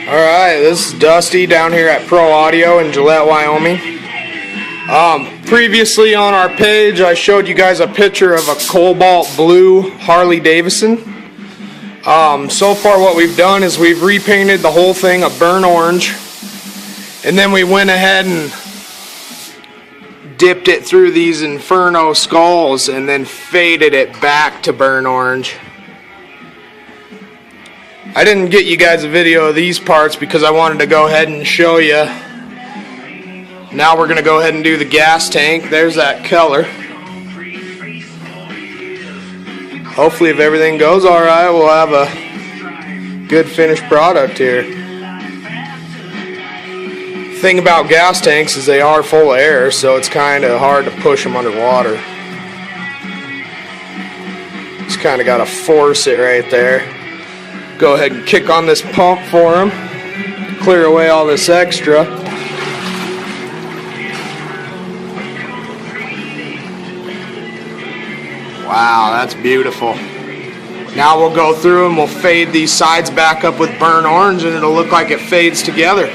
Alright, this is Dusty down here at Pro Audio in Gillette, Wyoming. Previously on our page I showed you guys a picture of a cobalt blue Harley Davidson. So far what we've done is we've repainted the whole thing a burnt orange, and then we went ahead and dipped it through these Inferno skulls and then faded it back to burnt orange. I didn't get you guys a video of these parts because I wanted to go ahead and show you. Now we're going to go ahead and do the gas tank. There's that color. Hopefully if everything goes alright, we'll have a good finished product here. The thing about gas tanks is they are full of air, so it's kind of hard to push them underwater. Just kind of got to force it right there. Go ahead and kick on this pump for them, clear away all this extra. Wow, that's beautiful. Now we'll go through and we'll fade these sides back up with burnt orange, and it'll look like it fades together.